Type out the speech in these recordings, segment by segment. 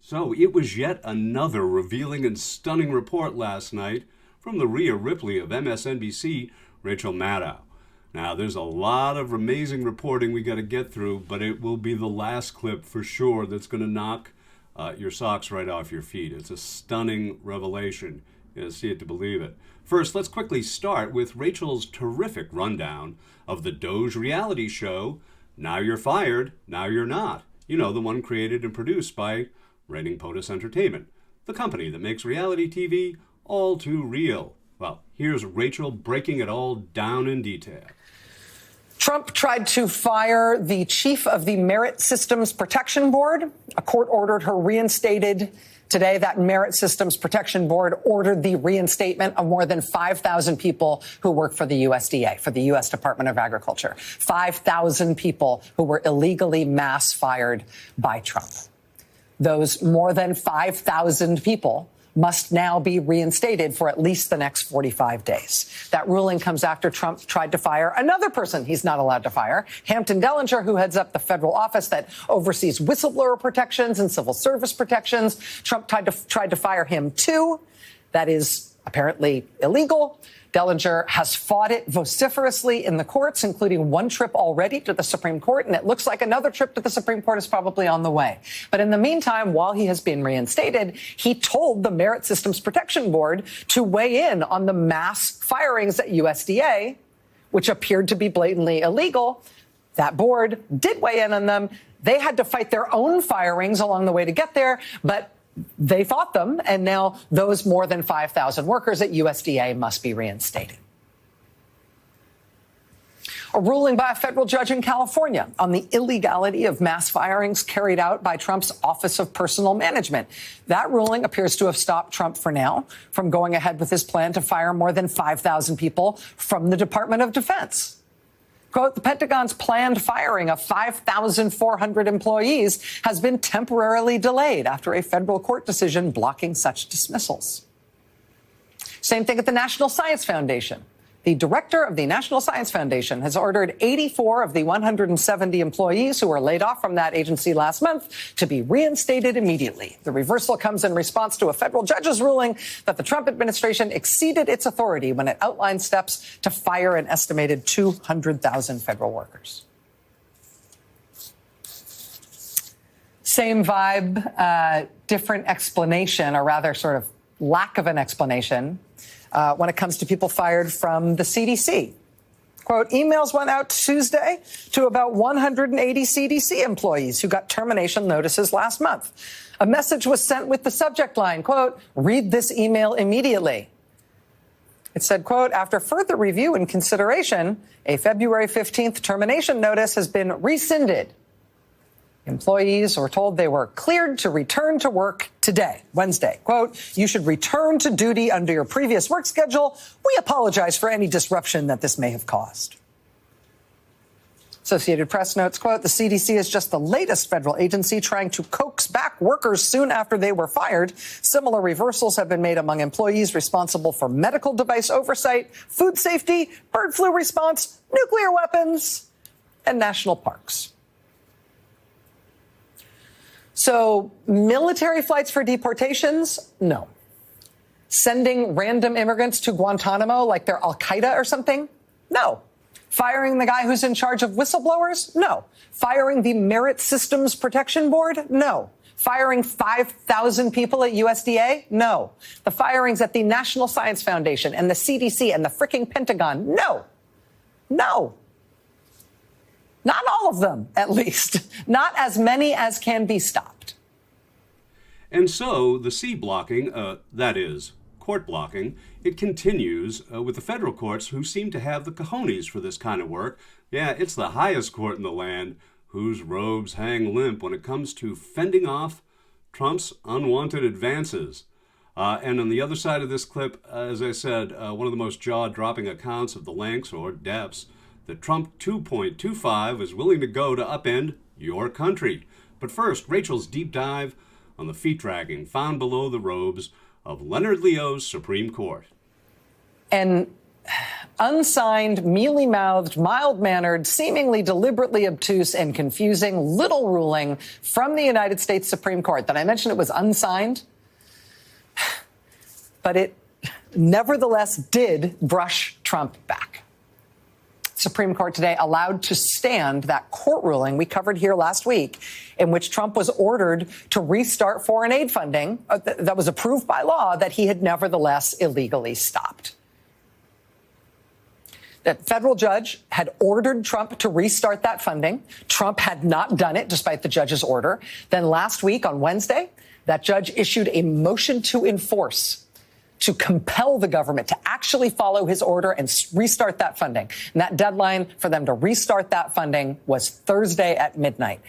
So it was yet another revealing and stunning report last night from the Rhea Ripley of MSNBC, Rachel Maddow. Now, there's a lot of amazing reporting we got to get through, but it will be the last clip for sure that's going to knock your socks right off your feet. It's a stunning revelation. You gotta see it to believe it. First, let's quickly start with Rachel's terrific rundown of the Doge reality show, Now You're Fired, Now You're Not. You know, the one created and produced by Reigning POTUS Entertainment, the company that makes reality TV all too real. Well, here's Rachel breaking it all down in detail. Trump tried to fire the chief of the Merit Systems Protection Board. A court ordered her reinstated. Today, that Merit Systems Protection Board ordered the reinstatement of more than 5,000 people who work for the USDA, for the U.S. Department of Agriculture. 5,000 people who were illegally mass fired by Trump. Those more than 5,000 people must now be reinstated for at least the next 45 days. That ruling comes after Trump tried to fire another person he's not allowed to fire, Hampton Dellinger, who heads up the federal office that oversees whistleblower protections and civil service protections. Trump tried to fire him, too. That is apparently illegal. Dellinger has fought it vociferously in the courts, including one trip already to the Supreme Court, and it looks like another trip to the Supreme Court is probably on the way. But in the meantime, while he has been reinstated, he told the Merit Systems Protection Board to weigh in on the mass firings at USDA, which appeared to be blatantly illegal. That board did weigh in on them. They had to fight their own firings along the way to get there, but they fought them, and now those more than 5,000 workers at USDA must be reinstated. A ruling by a federal judge in California on the illegality of mass firings carried out by Trump's Office of Personnel Management. That ruling appears to have stopped Trump for now from going ahead with his plan to fire more than 5,000 people from the Department of Defense. Quote, the Pentagon's planned firing of 5,400 employees has been temporarily delayed after a federal court decision blocking such dismissals. Same thing at the National Science Foundation. The director of the National Science Foundation has ordered 84 of the 170 employees who were laid off from that agency last month to be reinstated immediately. The reversal comes in response to a federal judge's ruling that the Trump administration exceeded its authority when it outlined steps to fire an estimated 200,000 federal workers. Same vibe, different explanation, or rather sort of lack of an explanation when it comes to people fired from the CDC. Quote, emails went out Tuesday to about 180 CDC employees who got termination notices last month. A message was sent with the subject line, quote, read this email immediately. It said, quote, after further review and consideration, a February 15th termination notice has been rescinded. Employees were told they were cleared to return to work today, Wednesday. Quote, you should return to duty under your previous work schedule. We apologize for any disruption that this may have caused. Associated Press notes, quote, the CDC is just the latest federal agency trying to coax back workers soon after they were fired. Similar reversals have been made among employees responsible for medical device oversight, food safety, bird flu response, nuclear weapons, and national parks. So military flights for deportations? No. Sending random immigrants to Guantanamo like they're al-Qaeda or something? No. Firing the guy who's in charge of whistleblowers? No. Firing the Merit Systems Protection Board? No. Firing 5,000 people at USDA? No. The firings at the National Science Foundation and the CDC and the fricking Pentagon? No. No. Not all of them, at least. Not as many as can be stopped. And so the C blocking, that is, court blocking, it continues with the federal courts who seem to have the cojones for this kind of work. Yeah, it's the highest court in the land whose robes hang limp when it comes to fending off Trump's unwanted advances. And on the other side of this clip, as I said, one of the most jaw-dropping accounts of the lengths or depths that Trump 2.25 is willing to go to upend your country. But first, Rachel's deep dive on the feet-dragging found below the robes of Leonard Leo's Supreme Court. And unsigned, mealy-mouthed, mild-mannered, seemingly deliberately obtuse and confusing little ruling from the United States Supreme Court. That I mentioned it was unsigned, but it nevertheless did brush Trump back. Supreme Court today allowed to stand that court ruling we covered here last week, in which Trump was ordered to restart foreign aid funding that was approved by law that he had nevertheless illegally stopped. That federal judge had ordered Trump to restart that funding. Trump had not done it despite the judge's order. Then last week on Wednesday, that judge issued a motion to enforce, to compel the government to actually follow his order and restart that funding. And that deadline for them to restart that funding was Thursday at midnight.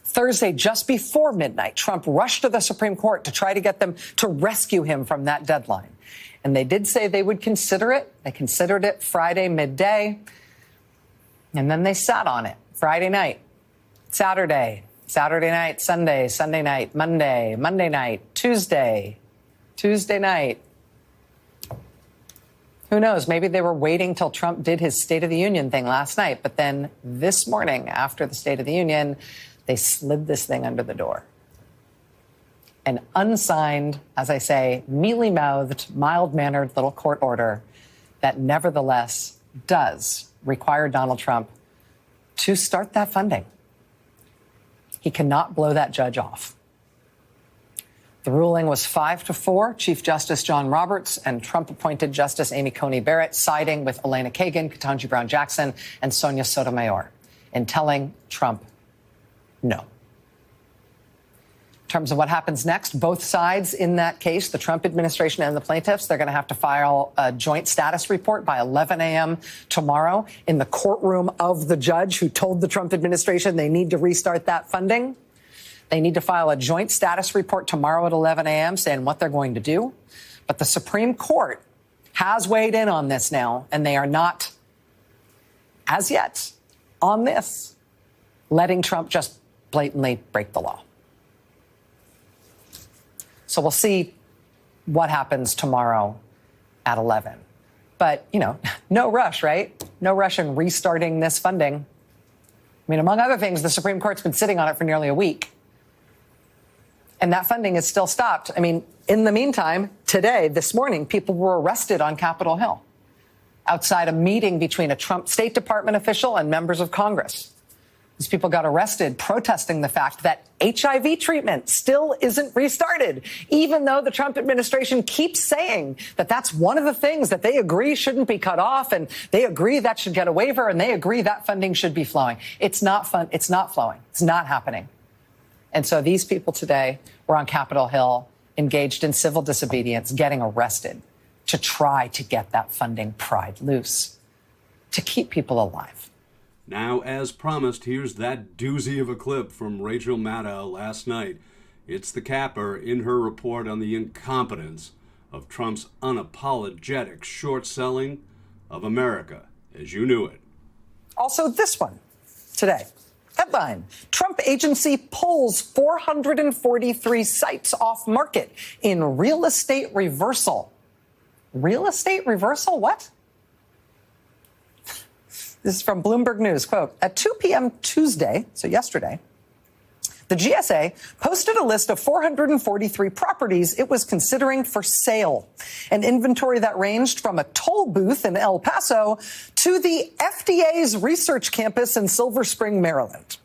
Thursday, just before midnight, Trump rushed to the Supreme Court to try to get them to rescue him from that deadline. And they did say they would consider it. They considered it Friday midday. And then they sat on it Friday night, Saturday night, Sunday night, Monday night, Tuesday night. Who knows? Maybe they were waiting till Trump did his State of the Union thing last night. But then this morning, after the State of the Union, they slid this thing under the door. An unsigned, as I say, mealy-mouthed, mild-mannered little court order that nevertheless does require Donald Trump to start that funding. He cannot blow that judge off. The ruling was 5-4. Chief Justice John Roberts and Trump-appointed Justice Amy Coney Barrett siding with Elena Kagan, Ketanji Brown Jackson, and Sonia Sotomayor in telling Trump no. In terms of what happens next, both sides in that case, the Trump administration and the plaintiffs, they're going to have to file a joint status report by 11 a.m. tomorrow in the courtroom of the judge who told the Trump administration they need to restart that funding. They need to file a joint status report tomorrow at 11 a.m. saying what they're going to do. But the Supreme Court has weighed in on this now, and they are not, as yet, on this, letting Trump just blatantly break the law. So we'll see what happens tomorrow at 11. But, you know, no rush, right? No rush in restarting this funding. I mean, among other things, the Supreme Court's been sitting on it for nearly a week. And that funding is still stopped. I mean, in the meantime, today, this morning, people were arrested on Capitol Hill outside a meeting between a Trump State Department official and members of Congress. These people got arrested protesting the fact that HIV treatment still isn't restarted, even though the Trump administration keeps saying that that's one of the things that they agree shouldn't be cut off, and they agree that should get a waiver, and they agree that funding should be flowing. It's not fun. It's not flowing. It's not happening. And so these people today were on Capitol Hill, engaged in civil disobedience, getting arrested to try to get that funding pried loose, to keep people alive. Now, as promised, here's that doozy of a clip from Rachel Maddow last night. It's the capper in her report on the incompetence of Trump's unapologetic short selling of America as you knew it. Also this one today. Headline, Trump agency pulls 443 sites off market in real estate reversal. Real estate reversal? What? This is from Bloomberg News. Quote, at 2 p.m. Tuesday, so yesterday, the GSA posted a list of 443 properties it was considering for sale, an inventory that ranged from a toll booth in El Paso to the FDA's research campus in Silver Spring, Maryland.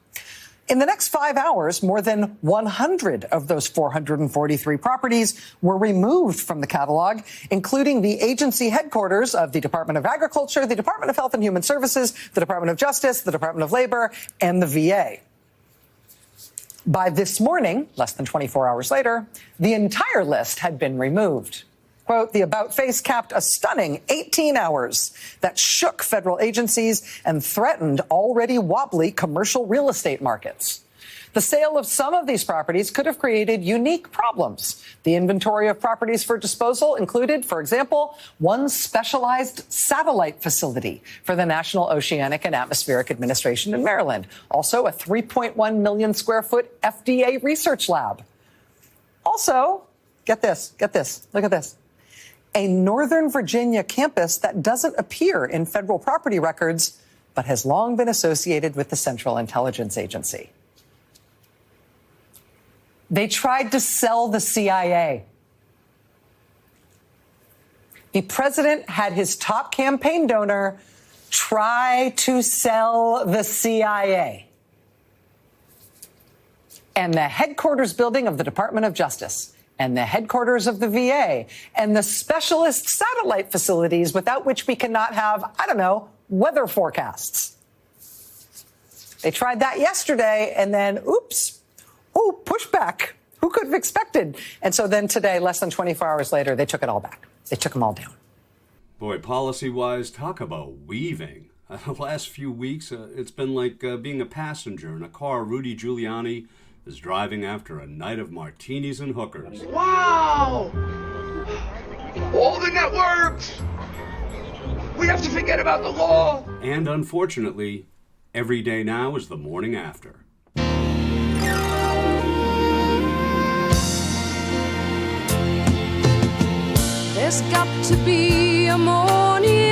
In the next 5 hours, more than 100 of those 443 properties were removed from the catalog, including the agency headquarters of the Department of Agriculture, the Department of Health and Human Services, the Department of Justice, the Department of Labor, and the VA. By this morning, less than 24 hours later, the entire list had been removed. Quote, the about face capped a stunning 18 hours that shook federal agencies and threatened already wobbly commercial real estate markets. The sale of some of these properties could have created unique problems. The inventory of properties for disposal included, for example, one specialized satellite facility for the National Oceanic and Atmospheric Administration in Maryland. Also, a 3.1 million square foot FDA research lab. Also, get this, look at this. a Northern Virginia campus that doesn't appear in federal property records, but has long been associated with the Central Intelligence Agency. They tried to sell the CIA. The president had his top campaign donor try to sell the CIA. And the headquarters building of the Department of Justice, and the headquarters of the VA, and the specialist satellite facilities without which we cannot have, I don't know, weather forecasts. They tried that yesterday, and then, oops, pushback. Who could have expected? And so then today, less than 24 hours later, they took it all back. They took them all down. Boy, policy-wise, talk about weaving. The last few weeks, it's been like being a passenger in a car Rudy Giuliani is driving after a night of martinis and hookers. Wow! All the networks! We have to forget about the law! And unfortunately, every day now is the morning after. There's got to be a morning